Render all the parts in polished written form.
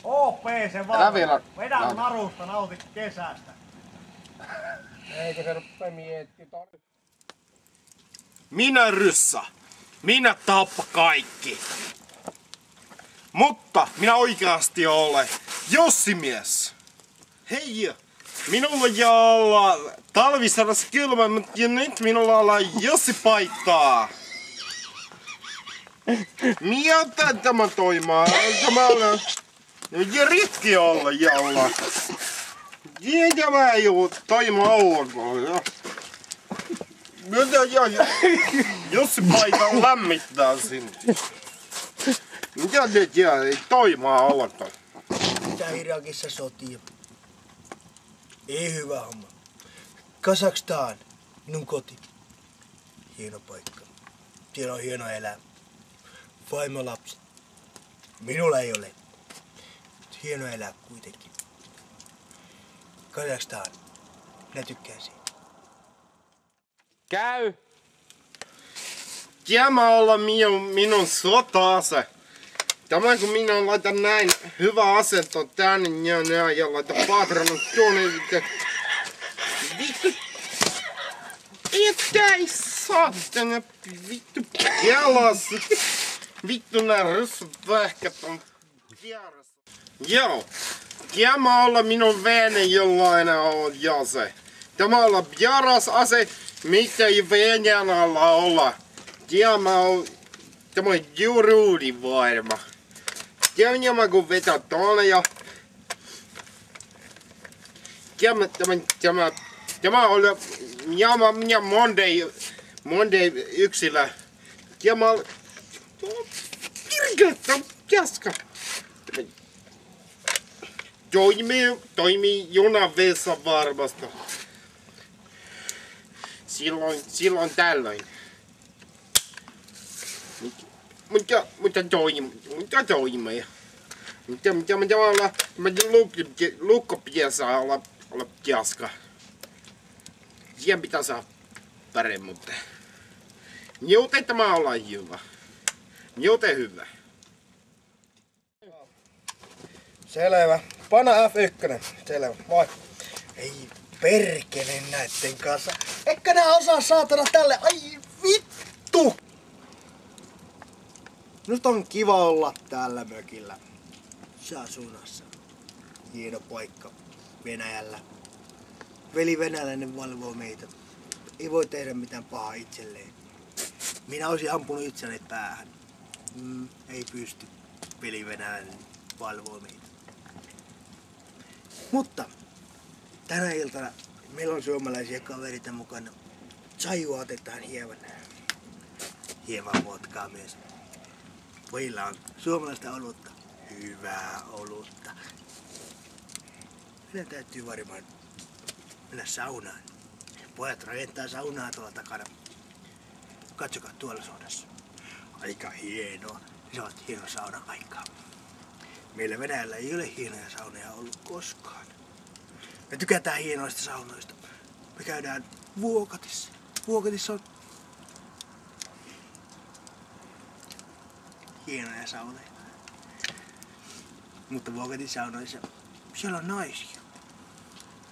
OP se vaan. Vedä narusta, nautit kesästä. Eikö se rupea miettimään? Minä ryssä. Minä tappa kaikki. Mutta minä oikeasti olen Jossimies. Hei, minulla jää olla talvisadassa kylmä, mutta nyt minulla on Jossi paittaa. Miltä tämä toimii? Tämä on rikki olla jolla. Tämä ei ole toimi ollenkaan. Jossi paita lämmittää sinne. Mitä te tiedät? Ei toimaa ollenkaan. Mitä Irakissa sotia? Ei hyvä homma. Kazakstan, minun koti. Hieno paikka. Siellä on hieno elämä. Vaimo lapset. Minulla ei ole. Hieno elää kuitenkin. Kazakstan. Minä tykkään siitä. Käy! Tämä olla minun sota-ase. Tämä kun minä laitan näin hyvä asento tänne ja laitan patronut tuonne. Vittu. Etkä saatana vittu jalassa. Vittu nää ryssät vähkät on vieressä. Joo. Tämä olla minun vene jollain on jase. Tämä olla vieras ase, mitä ei veneen alla olla. Tämä on juuri varma. Tämä kun vetää tuonne ja tämä oli minä Monday yksilö. Tämä on kirkasta jaska. Toimii junavessa varmasti. Silloin tällöin. Mutta toimii. Mitä olla lukkopiesa olla jaska. Siihen pitää saada paremmuutta. Joten tämä olla hyvä. Joten hyvä. Selvä. Pana F1. Selvä. Moi. Ei perkele näitten kanssa. Eikä nää osaa saatana tälle. Ai vittu! Nyt on kiva olla täällä mökillä. Sasunassa. Hieno paikka. Venäjällä. Veli venäläinen valvoo meitä. Ei voi tehdä mitään pahaa itselleen. Minä olisin ampunut itseni päähän. Ei pysty. Veli venäläinen valvoo meitä. Mutta tänä iltana meillä on suomalaisia kaverita mukana. Sajua otetaan hieman vodkaa myös. Pojilla on suomalaista olutta. Hyvää olutta. Meidän täytyy varmaan mennä saunaan. Pojat rakentaa saunaa tuolla takana. Katsokaa tuolla saunassa. Aika hienoa. Se on hieno sauna-aikaa. Meillä Venäjällä ei ole hienoja saunoja ollut koskaan. Me tykätään hienoista saunoista. Me käydään Vuokatissa. Vuokatissa on hienoja saunoja. Mutta Vuokatin saunoissa siellä on naisia.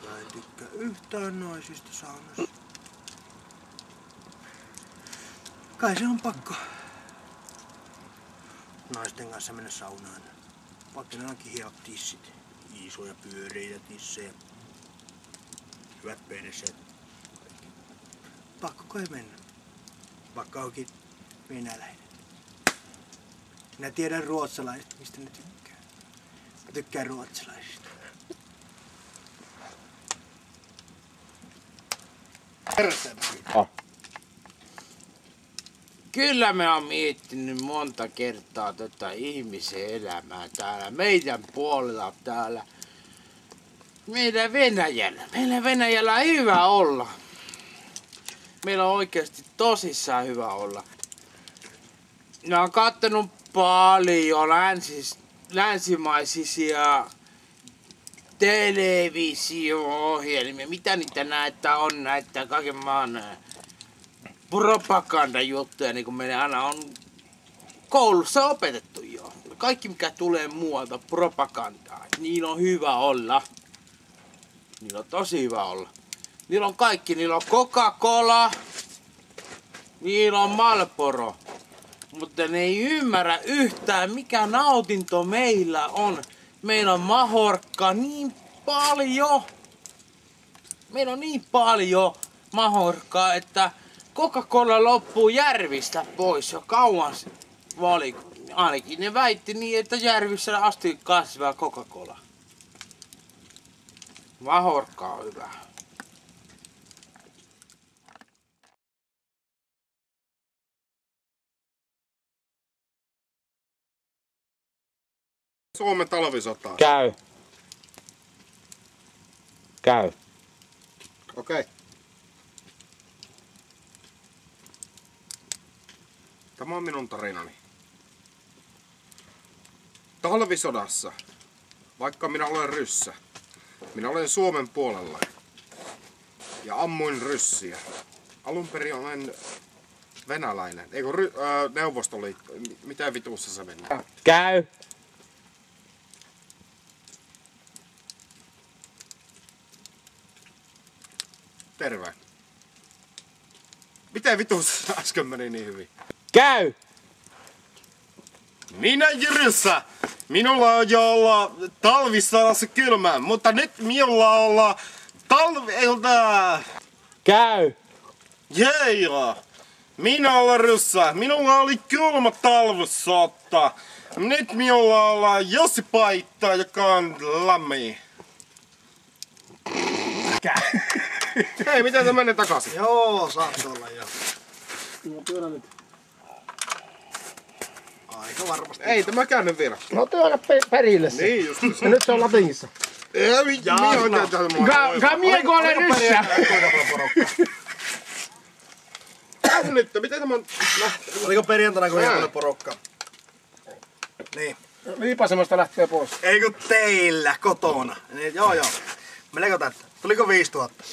Mä en tykkää yhtään naisista saunassa. Kai se on pakko naisten kanssa mennä saunaan. Vaikka ne onkin hienot tissit. Isoja pyöreitä tissejä. Hyvät perseet. Pakko kai mennä. Vaikka onkin venäläinen. Minä tiedän ruotsalaiset, mistä ne tykkää. Mä tykkään ruotsalaisista. Kyllä me on miettinyt monta kertaa tätä ihmisen elämää täällä, meidän puolella täällä. Meillä Venäjällä on hyvä olla. Meillä on oikeasti tosissaan hyvä olla. Mä oon kattonut paljon länsimaisia televisio-ohjelmia. Mitä niitä näitä on, näitä kaiken maan propagandajuttuja, niin kuin meidän aina on koulussa opetettu jo. kaikki mikä tulee muualta propagandaa. Niin on hyvä olla. Niillä on tosi hyvä olla. Niillä on kaikki. Niillä on Coca-Cola. Niillä on Marlboro. Mutta ne ei ymmärrä yhtään mikä nautinto meillä on. Meillä on mahorkka niin paljon. Meillä on niin paljon mahorkkaa, että Coca-Cola loppuu järvistä pois jo kauan. Ainakin ne väitti niin, että järvissä asti kasvaa Coca-Cola. Mahorkka on hyvä. Suomen talvisota. Käy. Käy. Okei. Tämä on minun tarinani. Talvisodassa, vaikka minä olen ryssä, minä olen Suomen puolella ja ammuin ryssiä. Alun perin olen venäläinen, eikö Neuvostoliitto, mitä vitussa se mennään? Käy. Terve. Miten vitussa äsken meni niin hyvin? Käy. Minä Jyryssä! Minulla on jo olla talvisodassa kylmää, mutta nyt minulla olla talvilta. Käy. Jeila! Minä olen ryssä. Minulla oli kylmä talvisota. Nyt minulla on Jussi Paittaa, joka on lämmin. Hei, miten se menee takaisin? Joo, saat olla jo. Aika varmasti. Ei tämä käänny vielä. No työnnä perille se. Niin just se. Ja nyt se on latingissa. Ei, Kamiekone ryssä! Nyt, miten tämä on lähtenyt? Oliko perjantaina kun hienoinen porukka? Niin. Liipasemasta lähtee pois. Eikö teillä kotona? Niin, joo. Meneekö tätä? Tuliko 5000?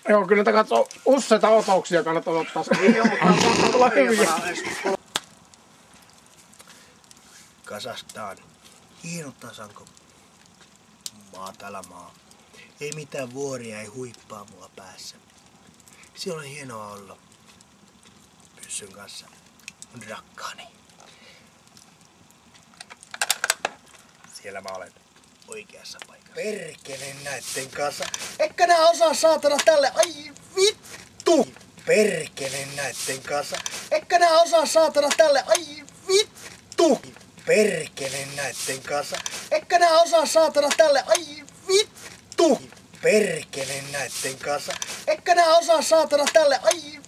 Joo, kyllä tätä katsoo useita otouksia kannattaa ottaa. Joo, mutta tulla hyviä. Kazakstan. Hieno tasanko. Maatala maa. Ei mitään vuoria, ei huippaa mulla päässä. Siellä on hienoa olla. Pyssyn kanssa. Mun rakkaani. Siellä mä olen oikeassa paikassa. Perkele näitten kanssa. Eikö nää osaa saatana tälle? Ai vittu! Perkele näitten kanssa. Eikö nää osaa saatana tälle? Ai vittu! Perkele näitten kanssa. Eikö nää osaa saatana tälle? Ai vittu! Perkele näitten kanssa. Eikö nää osaa saatana tälle? Ai